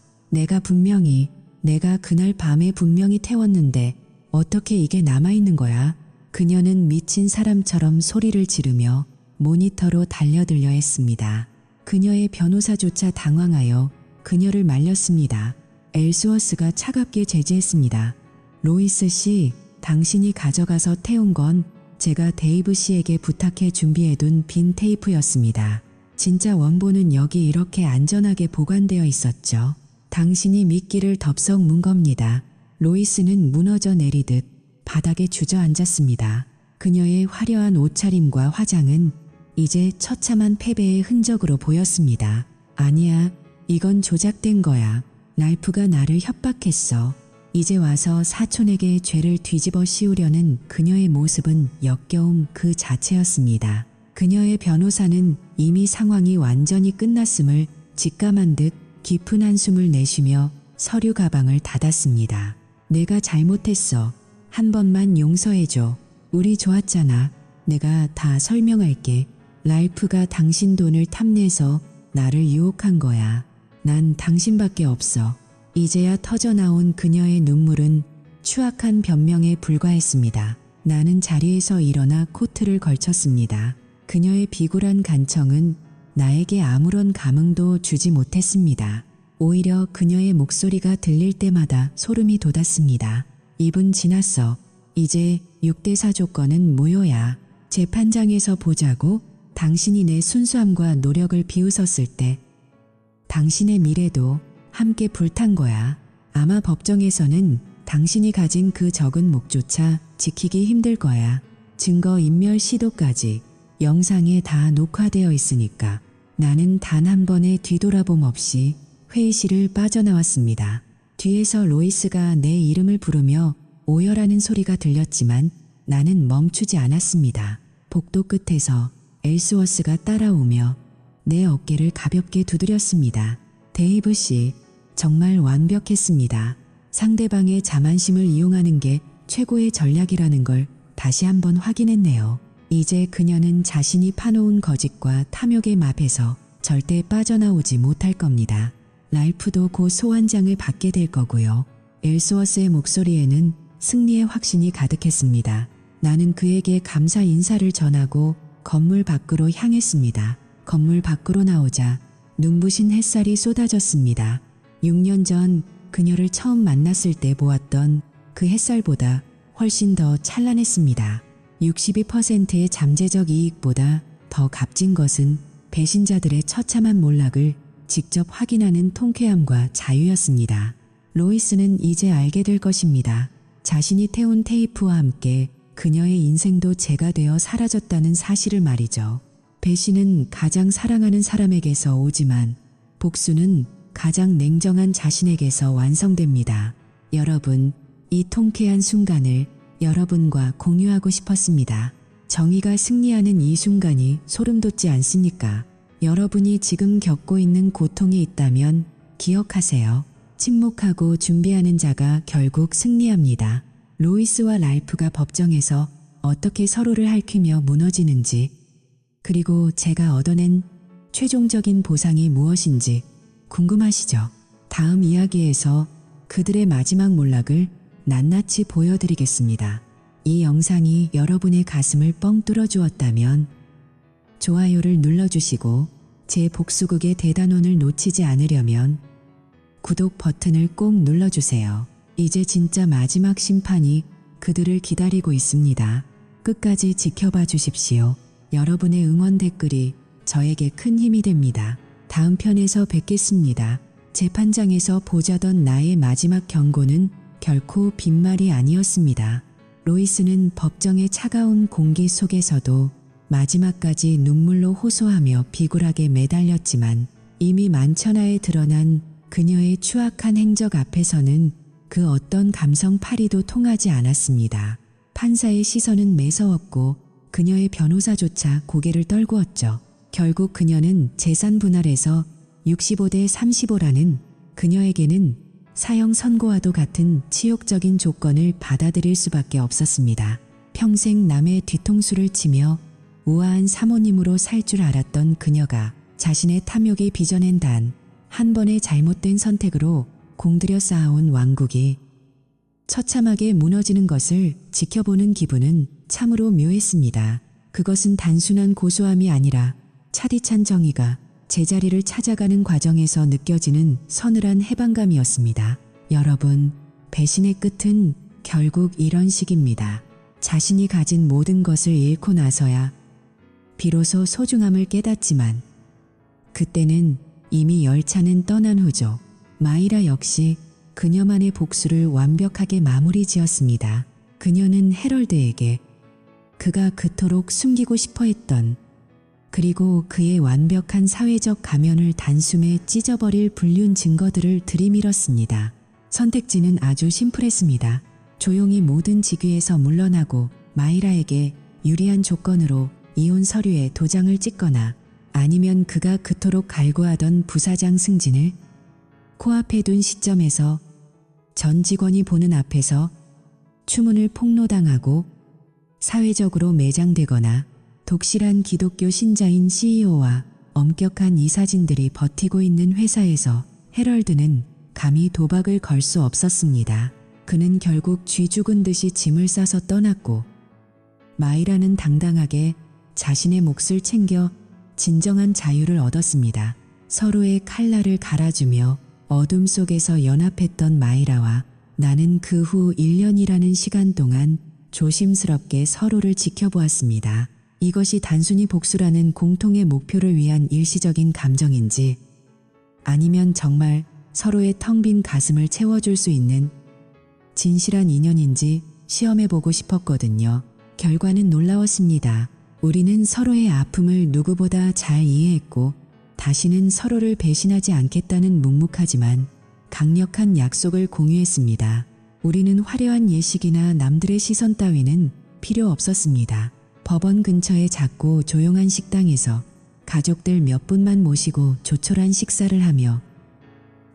내가 그날 밤에 분명히 태웠는데 어떻게 이게 남아있는 거야? 그녀는 미친 사람처럼 소리를 지르며 모니터로 달려들려 했습니다. 그녀의 변호사조차 당황하여 그녀를 말렸습니다. 엘스워스가 차갑게 제지했습니다. 로이스 씨, 당신이 가져가서 태운 건 제가 데이브 씨에게 부탁해 준비해둔 빈 테이프였습니다. 진짜 원본은 여기 이렇게 안전하게 보관되어 있었죠. 당신이 미끼를 덥석 문 겁니다. 로이스는 무너져 내리듯 바닥에 주저앉았습니다. 그녀의 화려한 옷차림과 화장은 이제 처참한 패배의 흔적으로 보였습니다. 아니야, 이건 조작된 거야. 랄프가 나를 협박했어. 이제 와서 사촌에게 죄를 뒤집어 씌우려는 그녀의 모습은 역겨움 그 자체였습니다. 그녀의 변호사는 이미 상황이 완전히 끝났음을 직감한 듯 깊은 한숨을 내쉬며 서류 가방을 닫았습니다. 내가 잘못했어. 한 번만 용서해줘. 우리 좋았잖아. 내가 다 설명할게. 랄프가 당신 돈을 탐내서 나를 유혹한 거야. 난 당신밖에 없어. 이제야 터져나온 그녀의 눈물은 추악한 변명에 불과했습니다. 나는 자리에서 일어나 코트를 걸쳤습니다. 그녀의 비굴한 간청은 나에게 아무런 감흥도 주지 못했습니다. 오히려 그녀의 목소리가 들릴 때마다 소름이 돋았습니다. 2분 지났어. 이제 6대4 조건은 무효야. 재판장에서 보자고. 당신이 내 순수함과 노력을 비웃었을 때 당신의 미래도 함께 불탄 거야. 아마 법정에서는 당신이 가진 그 적은 목조차 지키기 힘들 거야. 증거인멸 시도까지 영상에 다 녹화되어 있으니까. 나는 단 한 번의 뒤돌아봄 없이 회의실을 빠져나왔습니다. 뒤에서 로이스가 내 이름을 부르며 오열하는 소리가 들렸지만 나는 멈추지 않았습니다. 복도 끝에서 엘스워스가 따라오며 내 어깨를 가볍게 두드렸습니다. 데이브 씨, 정말 완벽했습니다. 상대방의 자만심을 이용하는 게 최고의 전략이라는 걸 다시 한번 확인했네요. 이제 그녀는 자신이 파놓은 거짓과 탐욕의 맙에서 절대 빠져나오지 못할 겁니다. 랄프도 곧 소환장을 받게 될 거고요. 엘스워스의 목소리에는 승리의 확신이 가득했습니다. 나는 그에게 감사 인사를 전하고 건물 밖으로 향했습니다. 건물 밖으로 나오자 눈부신 햇살이 쏟아졌습니다. 6년 전 그녀를 처음 만났을 때 보았던 그 햇살보다 훨씬 더 찬란했습니다. 62%의 잠재적 이익보다 더 값진 것은 배신자들의 처참한 몰락을 직접 확인하는 통쾌함과 자유였습니다. 로이스는 이제 알게 될 것입니다. 자신이 태운 테이프와 함께 그녀의 인생도 재가 되어 사라졌다는 사실을 말이죠. 배신은 가장 사랑하는 사람에게서 오지만 복수는 가장 냉정한 자신에게서 완성됩니다. 여러분, 이 통쾌한 순간을 여러분과 공유하고 싶었습니다. 정의가 승리하는 이 순간이 소름 돋지 않습니까? 여러분이 지금 겪고 있는 고통이 있다면 기억하세요. 침묵하고 준비하는 자가 결국 승리합니다. 로이스와 랄프가 법정에서 어떻게 서로를 핥히며 무너지는지, 그리고 제가 얻어낸 최종적인 보상이 무엇인지 궁금하시죠? 다음 이야기에서 그들의 마지막 몰락을 낱낱이 보여드리겠습니다. 이 영상이 여러분의 가슴을 뻥 뚫어주었다면 좋아요를 눌러주시고 제 복수극의 대단원을 놓치지 않으려면 구독 버튼을 꼭 눌러주세요. 이제 진짜 마지막 심판이 그들을 기다리고 있습니다. 끝까지 지켜봐 주십시오. 여러분의 응원 댓글이 저에게 큰 힘이 됩니다. 다음 편에서 뵙겠습니다. 재판장에서 보자던 나의 마지막 경고는 결코 빈말이 아니었습니다. 로이스는 법정의 차가운 공기 속에서도 마지막까지 눈물로 호소하며 비굴하게 매달렸지만 이미 만천하에 드러난 그녀의 추악한 행적 앞에서는 그 어떤 감성 파리도 통하지 않았습니다. 판사의 시선은 매서웠고 그녀의 변호사조차 고개를 떨구었죠. 결국 그녀는 재산 분할에서 65대 35라는 그녀에게는 사형 선고와도 같은 치욕적인 조건을 받아들일 수밖에 없었습니다. 평생 남의 뒤통수를 치며 우아한 사모님으로 살 줄 알았던 그녀가 자신의 탐욕이 빚어낸 단 한 번의 잘못된 선택으로 공들여 쌓아온 왕국이 처참하게 무너지는 것을 지켜보는 기분은 참으로 묘했습니다. 그것은 단순한 고소함이 아니라 차디찬 정의가 제자리를 찾아가는 과정에서 느껴지는 서늘한 해방감이었습니다. 여러분, 배신의 끝은 결국 이런 식입니다. 자신이 가진 모든 것을 잃고 나서야 비로소 소중함을 깨닫지만 그때는 이미 열차는 떠난 후죠. 마이라 역시 그녀만의 복수를 완벽하게 마무리 지었습니다. 그녀는 헤럴드에게 그가 그토록 숨기고 싶어 했던 그리고 그의 완벽한 사회적 가면을 단숨에 찢어버릴 불륜 증거들을 들이밀었습니다. 선택지는 아주 심플했습니다. 조용히 모든 직위에서 물러나고 마이라에게 유리한 조건으로 이혼 서류에 도장을 찍거나 아니면 그가 그토록 갈구하던 부사장 승진을 코앞에 둔 시점에서 전 직원이 보는 앞에서 추문을 폭로당하고 사회적으로 매장되거나 독실한 기독교 신자인 CEO와 엄격한 이사진들이 버티고 있는 회사에서 헤럴드는 감히 도박을 걸 수 없었습니다. 그는 결국 쥐 죽은 듯이 짐을 싸서 떠났고 마이라는 당당하게 자신의 몫을 챙겨 진정한 자유를 얻었습니다. 서로의 칼날을 갈아주며 어둠 속에서 연합했던 마이라와 나는 그 후 1년이라는 시간 동안 조심스럽게 서로를 지켜보았습니다. 이것이 단순히 복수라는 공통의 목표를 위한 일시적인 감정인지 아니면 정말 서로의 텅 빈 가슴을 채워줄 수 있는 진실한 인연인지 시험해보고 싶었거든요. 결과는 놀라웠습니다. 우리는 서로의 아픔을 누구보다 잘 이해했고 다시는 서로를 배신하지 않겠다는 묵묵하지만 강력한 약속을 공유했습니다. 우리는 화려한 예식이나 남들의 시선 따위는 필요 없었습니다. 법원 근처의 작고 조용한 식당에서 가족들 몇 분만 모시고 조촐한 식사를 하며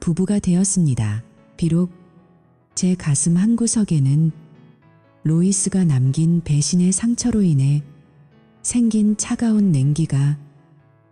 부부가 되었습니다. 비록 제 가슴 한구석에는 로이스가 남긴 배신의 상처로 인해 생긴 차가운 냉기가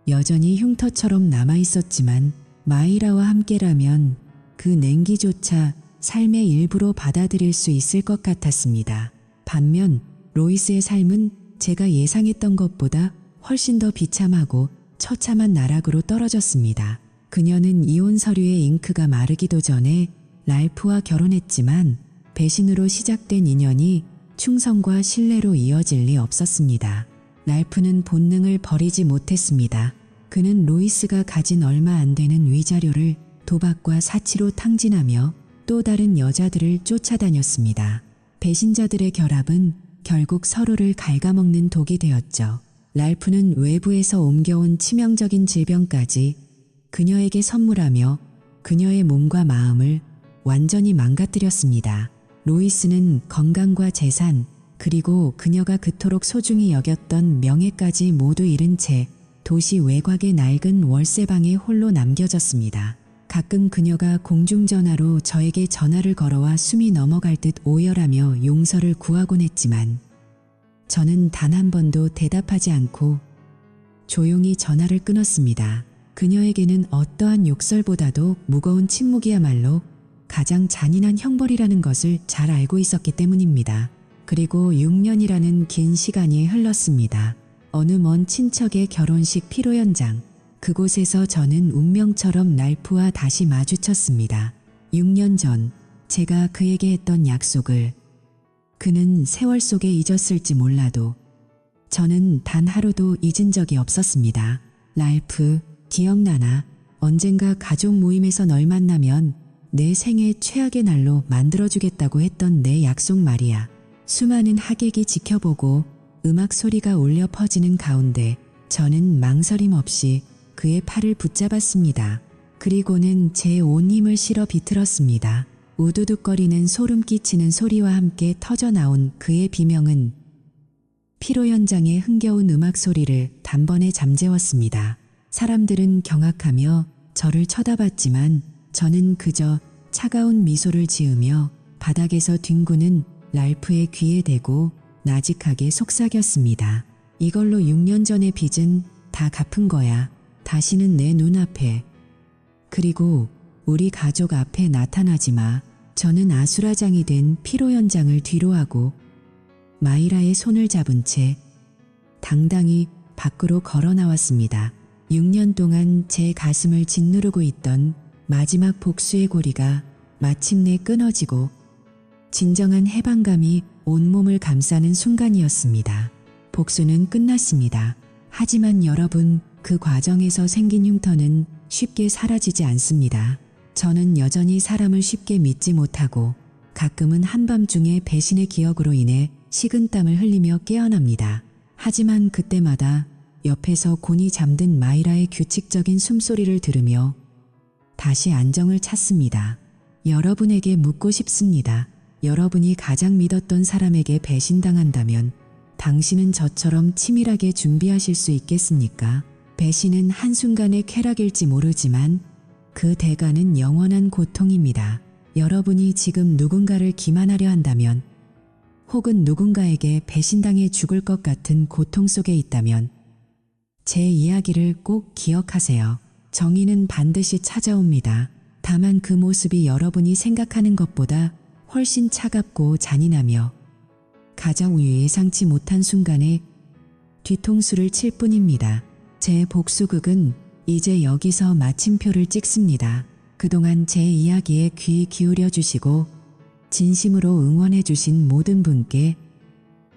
여전히 흉터처럼 남아있었지만 마이라와 함께라면 그 냉기조차 삶의 일부로 받아들일 수 있을 것 같았습니다. 반면 로이스의 삶은 제가 예상했던 것보다 훨씬 더 비참하고 처참한 나락으로 떨어졌습니다. 그녀는 이혼 서류의 잉크가 마르기도 전에 랄프와 결혼했지만 배신으로 시작된 인연이 충성과 신뢰로 이어질 리 없었습니다. 랄프는 본능을 버리지 못했습니다. 그는 로이스가 가진 얼마 안 되는 위자료를 도박과 사치로 탕진하며 또 다른 여자들을 쫓아다녔습니다. 배신자들의 결합은 결국 서로를 갉아먹는 독이 되었죠. 랄프는 외부에서 옮겨온 치명적인 질병까지 그녀에게 선물하며 그녀의 몸과 마음을 완전히 망가뜨렸습니다. 로이스는 건강과 재산, 그리고 그녀가 그토록 소중히 여겼던 명예까지 모두 잃은 채 도시 외곽의 낡은 월세방에 홀로 남겨졌습니다. 가끔 그녀가 공중전화로 저에게 전화를 걸어와 숨이 넘어갈 듯 오열하며 용서를 구하곤 했지만 저는 단 한 번도 대답하지 않고 조용히 전화를 끊었습니다. 그녀에게는 어떠한 욕설보다도 무거운 침묵이야말로 가장 잔인한 형벌이라는 것을 잘 알고 있었기 때문입니다. 그리고 6년이라는 긴 시간이 흘렀습니다. 어느 먼 친척의 결혼식 피로 현장. 그곳에서 저는 운명처럼 랄프와 다시 마주쳤습니다. 6년 전 제가 그에게 했던 약속을 그는 세월 속에 잊었을지 몰라도 저는 단 하루도 잊은 적이 없었습니다. 랄프, 기억나나? 언젠가 가족 모임에서 널 만나면 내 생애 최악의 날로 만들어주겠다고 했던 내 약속 말이야. 수많은 하객이 지켜보고 음악 소리가 울려 퍼지는 가운데 저는 망설임 없이 그의 팔을 붙잡았습니다. 그리고는 제 온 힘을 실어 비틀었습니다. 우두둑거리는 소름 끼치는 소리와 함께 터져나온 그의 비명은 피로 현장의 흥겨운 음악 소리를 단번에 잠재웠습니다. 사람들은 경악하며 저를 쳐다봤지만 저는 그저 차가운 미소를 지으며 바닥에서 뒹구는 랄프의 귀에 대고 나직하게 속삭였습니다. 이걸로 6년 전의 빚은 다 갚은 거야. 다시는 내 눈앞에, 그리고 우리 가족 앞에 나타나지 마. 저는 아수라장이 된 피로 현장을 뒤로하고 마이라의 손을 잡은 채 당당히 밖으로 걸어 나왔습니다. 6년 동안 제 가슴을 짓누르고 있던 마지막 복수의 고리가 마침내 끊어지고 진정한 해방감이 온몸을 감싸는 순간이었습니다. 복수는 끝났습니다. 하지만 여러분, 그 과정에서 생긴 흉터는 쉽게 사라지지 않습니다. 저는 여전히 사람을 쉽게 믿지 못하고 가끔은 한밤중에 배신의 기억으로 인해 식은땀을 흘리며 깨어납니다. 하지만 그때마다 옆에서 곤히 잠든 마이라의 규칙적인 숨소리를 들으며 다시 안정을 찾습니다. 여러분에게 묻고 싶습니다. 여러분이 가장 믿었던 사람에게 배신당한다면 당신은 저처럼 치밀하게 준비하실 수 있겠습니까? 배신은 한순간의 쾌락일지 모르지만 그 대가는 영원한 고통입니다. 여러분이 지금 누군가를 기만하려 한다면, 혹은 누군가에게 배신당해 죽을 것 같은 고통 속에 있다면 제 이야기를 꼭 기억하세요. 정의는 반드시 찾아옵니다. 다만 그 모습이 여러분이 생각하는 것보다 훨씬 차갑고 잔인하며 가장 예상치 못한 순간에 뒤통수를 칠 뿐입니다. 제 복수극은 이제 여기서 마침표를 찍습니다. 그동안 제 이야기에 귀 기울여 주시고 진심으로 응원해 주신 모든 분께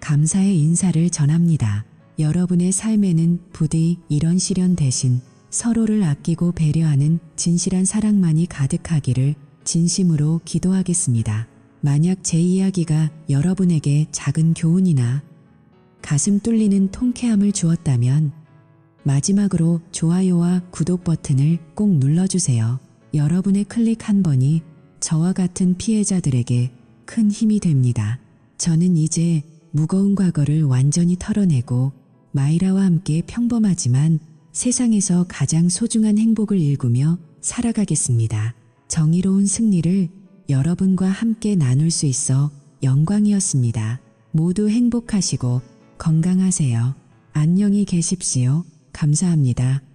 감사의 인사를 전합니다. 여러분의 삶에는 부디 이런 시련 대신 서로를 아끼고 배려하는 진실한 사랑만이 가득하기를 진심으로 기도하겠습니다. 만약 제 이야기가 여러분에게 작은 교훈이나 가슴 뚫리는 통쾌함을 주었다면 마지막으로 좋아요와 구독 버튼을 꼭 눌러주세요. 여러분의 클릭 한 번이 저와 같은 피해자들에게 큰 힘이 됩니다. 저는 이제 무거운 과거를 완전히 털어내고 마이라와 함께 평범하지만 세상에서 가장 소중한 행복을 일구며 살아가겠습니다. 정의로운 승리를 여러분과 함께 나눌 수 있어 영광이었습니다. 모두 행복하시고 건강하세요. 안녕히 계십시오. 감사합니다.